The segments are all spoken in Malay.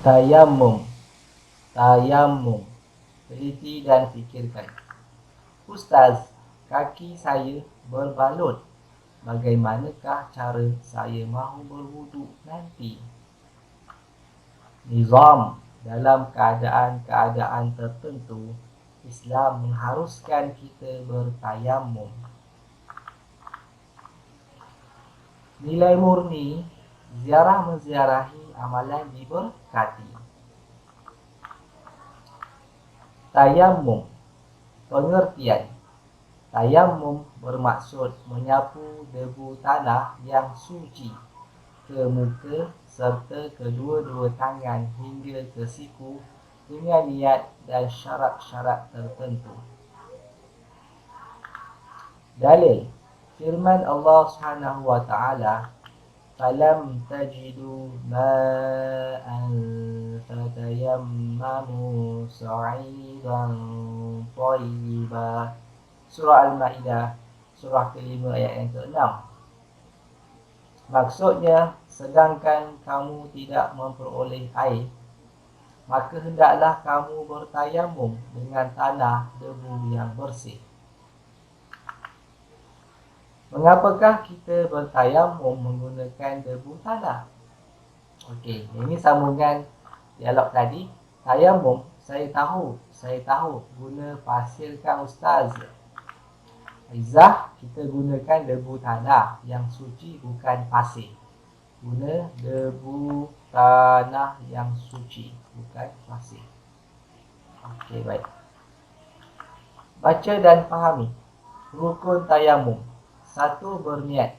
Tayamum. Tayamum. Teliti dan fikirkan. Ustaz, kaki saya berbalut. Bagaimanakah cara saya mahu berwuduk nanti? Nizam. Dalam keadaan-keadaan tertentu, Islam mengharuskan kita bertayamum. Nilai murni, ziarah menziarahi amalan diberkati. Tayamum. Pengertian. Tayamum bermaksud menyapu debu tanah yang suci ke muka serta kedua-dua tangan hingga ke siku dengan niat dan syarat-syarat tertentu. Dalil. Firman Allah Subhanahu wa taala, "Falam tajidu ma'an fatayammamu sa'idan thayyiba." Surah Al-Ma'idah, surah ke-5 ayat yang ke-6. Maksudnya, sedangkan kamu tidak memperoleh air, maka hendaklah kamu bertayamum dengan tanah debu yang bersih. Mengapakah kita bertayamum menggunakan debu tanah? Okey, ini sambungan dialog tadi. Tayamum, saya tahu guna pasir kan Ustaz. Aizah, kita gunakan debu tanah yang suci, bukan pasir. Guna debu tanah yang suci, bukan pasir. Okey, baik. Baca dan fahami. Rukun tayamum. 1. Berniat.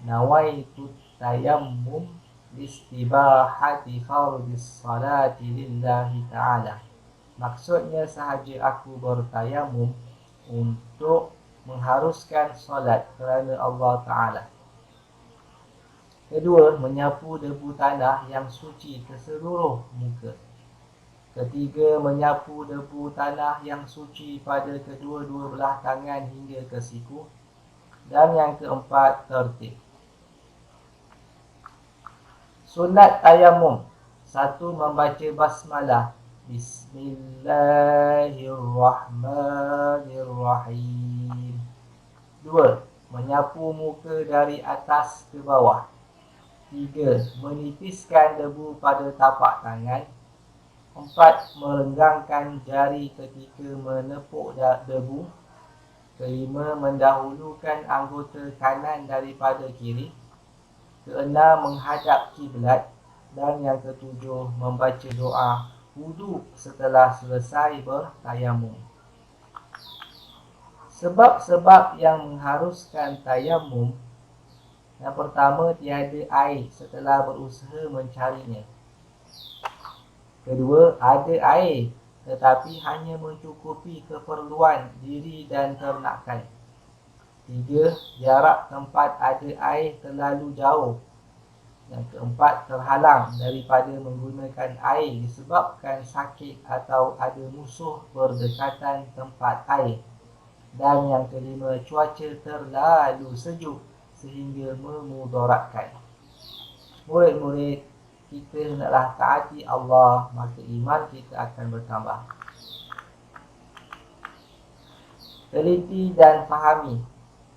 Nawaitu tayammum listibahati fardhis salati lillahi ta'ala. Maksudnya sahaja aku bertayamum untuk mengharuskan solat kerana Allah Ta'ala. 2. Menyapu debu tanah yang suci ke seluruh muka. 3. Menyapu debu tanah yang suci pada kedua-dua belah tangan hingga ke siku. Dan yang keempat, tertib. Sunat tayamum. 1. Membaca basmalah. Bismillahirrahmanirrahim. 2. Menyapu muka dari atas ke bawah. 3. Menipiskan debu pada tapak tangan. 4. Merenggangkan jari ketika menepuk debu. 5. Mendahulukan anggota kanan daripada kiri. 6. Menghadap kiblat. Dan yang ke-7, membaca doa wuduk setelah selesai bertayamum. Sebab-sebab yang mengharuskan tayamum. Yang pertama, tiada air setelah berusaha mencarinya. Kedua, ada air tetapi hanya mencukupi keperluan diri dan ternakan. 3. Jarak tempat ada air terlalu jauh. Yang keempat, terhalang daripada menggunakan air disebabkan sakit atau ada musuh berdekatan tempat air. Dan yang kelima, cuaca terlalu sejuk sehingga memudaratkan. Murid-murid, kita hendaklah taati Allah, maka iman kita akan bertambah. Teliti dan fahami.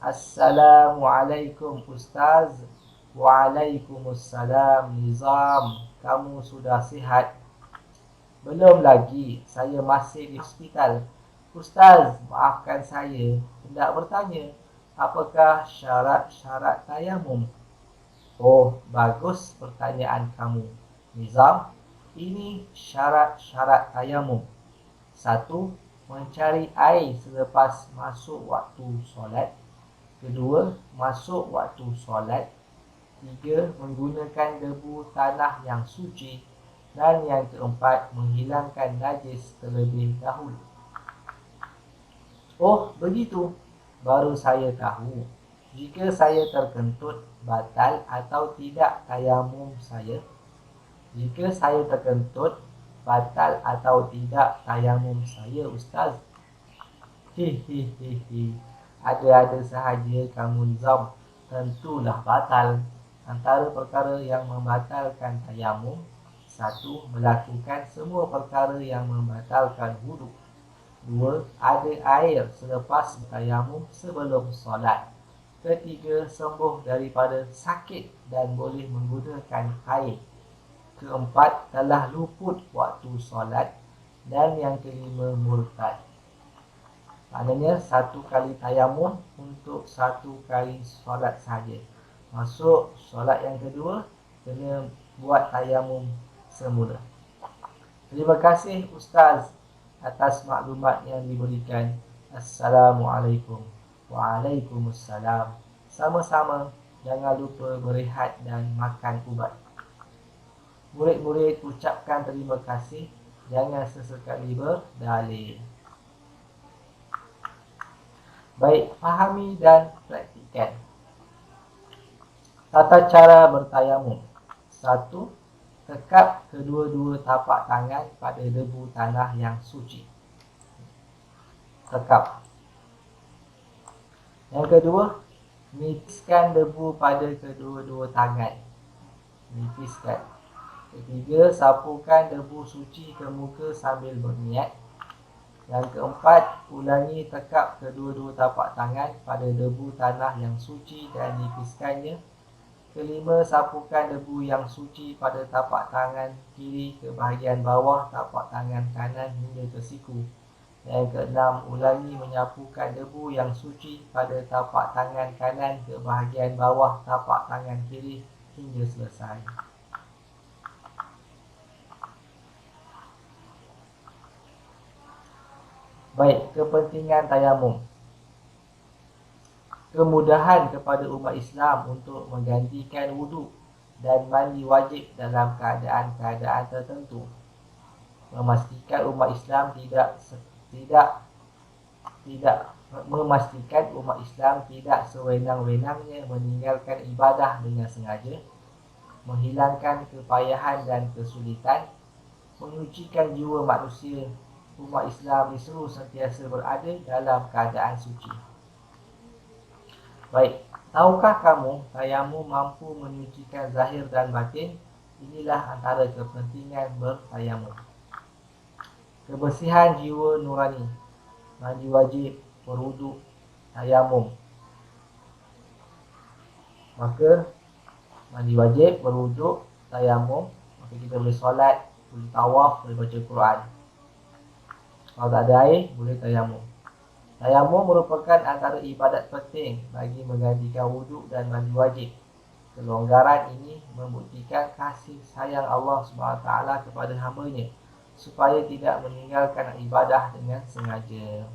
Assalamualaikum Ustaz. Waalaikumsalam Nizam. Kamu sudah sihat? Belum lagi, saya masih di hospital. Ustaz, maafkan saya, hendak bertanya, apakah syarat-syarat tayamum? Oh, bagus pertanyaan kamu, Nizam. Ini syarat-syarat tayamum. 1. Mencari air selepas masuk waktu solat. 2. Masuk waktu solat. 3. Menggunakan debu tanah yang suci. Dan yang keempat, menghilangkan najis terlebih dahulu. Oh, begitu. Baru saya tahu. Jika saya terkentut, batal atau tidak tayamum saya? Jika saya terkentut, batal atau tidak tayamum saya, Ustaz? Hihihihi. Ada-ada sahaja kamu Nizam. Tentulah batal. Antara perkara yang membatalkan tayamum, 1. Melakukan semua perkara yang membatalkan wuduk. 2. Ada air selepas bertayamum sebelum solat. 3. Sembuh daripada sakit dan boleh menggunakan air. 4. Telah luput waktu solat. Dan yang kelima, murtad. Maknanya 1 kali tayamum untuk 1 kali solat saja. Masuk solat yang kedua, kena buat tayamum semula. Terima kasih Ustaz atas maklumat yang diberikan. Assalamualaikum. Waalaikumsalam. Sama-sama, jangan lupa berehat dan makan ubat. Murid-murid ucapkan terima kasih. Jangan sesekali berdalil. Baik, fahami dan praktikkan. Tata cara bertayamum. 1. Tekap kedua-dua tapak tangan pada debu tanah yang suci. Tekap. Yang kedua, nipiskan debu pada kedua-dua tangan. Nipiskan. Ketiga, sapukan debu suci ke muka sambil berniat. Yang keempat, ulangi tekap kedua-dua tapak tangan pada debu tanah yang suci dan nipiskannya. Kelima, sapukan debu yang suci pada tapak tangan kiri ke bahagian bawah tapak tangan kanan hingga ke siku. Yang keenam, ulangi menyapukan debu yang suci pada tapak tangan kanan ke bahagian bawah tapak tangan kiri hingga selesai. Baik, kepentingan tayamum. Kemudahan kepada umat Islam untuk menggantikan wuduk dan mandi wajib dalam keadaan-keadaan tertentu. Memastikan umat Islam tidak sewenang-wenangnya meninggalkan ibadah dengan sengaja, menghilangkan kepayahan dan kesulitan, menyucikan jiwa manusia. Umat Islam disuruh sentiasa berada dalam keadaan suci. Baik, tahukah kamu tayamum mampu menyucikan zahir dan batin? Inilah antara kepentingan bertayamum. Kebersihan jiwa nurani, mandi wajib, berwuduk, tayamum. Maka mandi wajib, berwuduk, tayamum, maka kita boleh solat, boleh tawaf, boleh baca Quran. Kalau tak ada air, boleh tayamum. Tayamum merupakan antara ibadat penting bagi menggantikan wuduk dan mandi wajib. Kelonggaran ini membuktikan kasih sayang Allah SWT kepada hamba-Nya supaya tidak meninggalkan ibadah dengan sengaja.